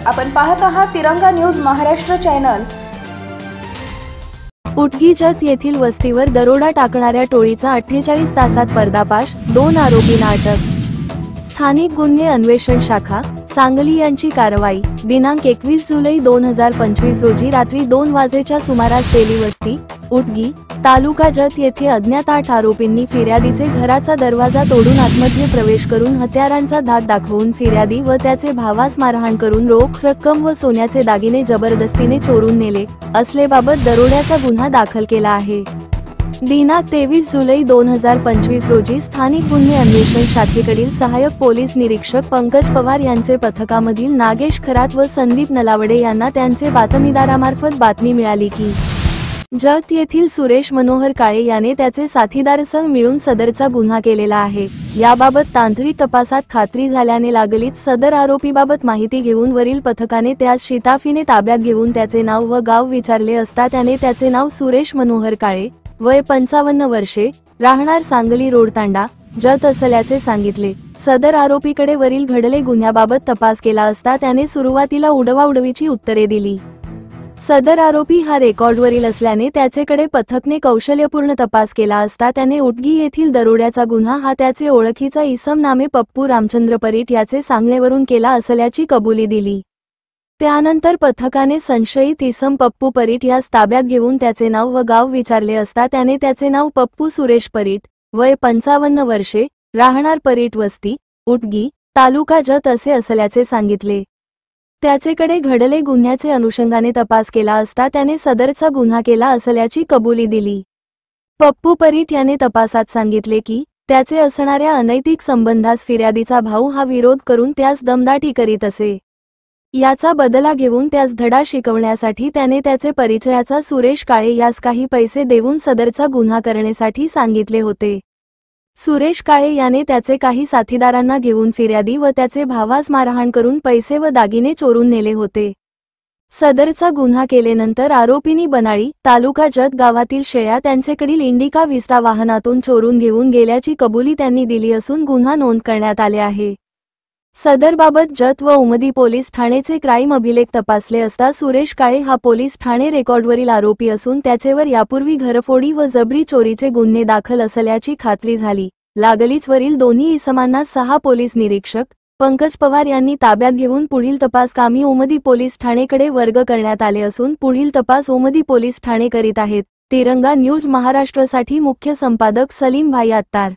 आपण पाहत आहात तिरंगा न्यूज महाराष्ट्र चॅनल। उटगी जत येथील वस्तीवर दरोडा टाकणाऱ्या टोळीचा 48 तासात पर्दाफाश, 2 आरोपींना अटक। स्थानिक गुन्हे अन्वेषण शाखा सांगली यांची कारवाई दिनांक 21 जुलै 2025 रोजी रात्री 2 वाजेच्या सुमारास तेली वस्ती उटगी तालुका जत येथे अज्ञात 8 आरोपींनी फिर्यादीचे घराचा दरवाजा तोडून आतमध्ये प्रवेश करून हत्यारांचा धाक दाखवून फिर्यादी व त्याचे भावास मारहाण करून रोख रक्कम व सोन्याचे दागिने जबरदस्तीने चोरून नेले असल्याबाबत दरोड्याचा गुन्हा दाखल केला आहे। दिनांक 23 जुलै 2025 रोजी स्थानिक गुन्हे अन्वेषण शाखेकडील सहाय्यक पोलीस निरीक्षक पंकज पवार यांचे पथकामधील नागेश खरात व संदीप नलावडे यांना त्यांचे बातमीदारामार्फत बातमी मिळाली की जत येथील सुरेश मनोहर काळे याने त्याचे साथीदारासह मिळून सदरचा गुन्हा केलेला आहे। याबाबत तांत्रिक तपासात खात्री झाल्याने लागलीच सदर आरोपीबाबत माहिती घेऊन वरील पथकाने त्यास शिताफीने ताब्यात घेऊन त्याचे नाव व गाव विचारले असता त्याने त्याचे नाव सुरेश मनोहर काळे वय 55 वर्षे राहणार सांगली रोड तांडा जत असल्याचे सांगितले। सदर आरोपीकडे वरील घडले गुन्ह्याबाबत तपास केला असता त्याने सुरुवातीला उडवाउडवीची उत्तरे दिली। सदर आरोपी हा रेकॉर्डवरील असल्याने त्याचेकडे पथकने कौशल्यपूर्ण तपास केला असता त्याने उटगी येथील दरोड्याचा गुन्हा हा त्याचे ओळखीचा इसम नामे पप्पू रामचंद्र परीट याचे सांगण्यावरून केला असल्याची कबुली दिली। त्यानंतर पथकाने संशयित इसम पप्पू परीट यास ताब्यात घेऊन त्याचे नाव व गाव विचारले असता त्याने त्याचे नाव पप्पू सुरेश परीट वय 55 वर्षे राहणार परीट वस्ती उटगी तालुका जत असे असल्याचे सांगितले। त्याचेकडे घडले गुन्ह्याचे अनुषंगाने तपास केला असता त्याने सदरचा गुन्हा केला असल्याची कबुली दिली। पप्पू परीट याने तपासात सांगितले की त्याचे असणाऱ्या अनैतिक संबंधास फिर्यादीचा भाऊ हा विरोध करून त्यास दमदाटी करीत असे। याचा बदला घेऊन त्यास धडा शिकवण्यासाठी त्याने त्याचे परिचयाचा सुरेश काळे यास काही पैसे देऊन सदरचा गुन्हा करण्यासाठी सांगितले होते। सुरेश काळे याने त्याचे काही साथीदारांना घेऊन फिर्यादी व त्याचे भावास मारहाण करून पैसे व दागिने चोरून नेले होते। सदरचा गुन्हा केल्यानंतर आरोपींनी बनाळी तालुका जत गावातील शेळ्या त्यांचेकडील इंडिका विस्टा वाहनातून चोरून घेऊन गेल्याची कबुली त्यांनी दिली असून गुन्हा नोंद करण्यात आले आहे। सदरबाबत जत व उमदी पोलीस ठाणेचे क्राईम अभिलेख तपासले असता सुरेश काळे हा पोलीस ठाणे रेकॉर्डवरील आरोपी असून त्याचेवर यापूर्वी घरफोडी व जबरी चोरीचे गुन्हे दाखल असल्याची खात्री झाली। लागलीच वरील दोन्ही इसमांना 6 पोलीस निरीक्षक पंकज पवार यांनी ताब्यात घेऊन पुढील तपास कामी उमदी पोलीस ठाणेकडे वर्ग करण्यात आले असून पुढील तपास उमदी पोलीस ठाणे करीत आहेत। तिरंगा न्यूज महाराष्ट्रसाठी मुख्य संपादक सलीम भाई अत्तार।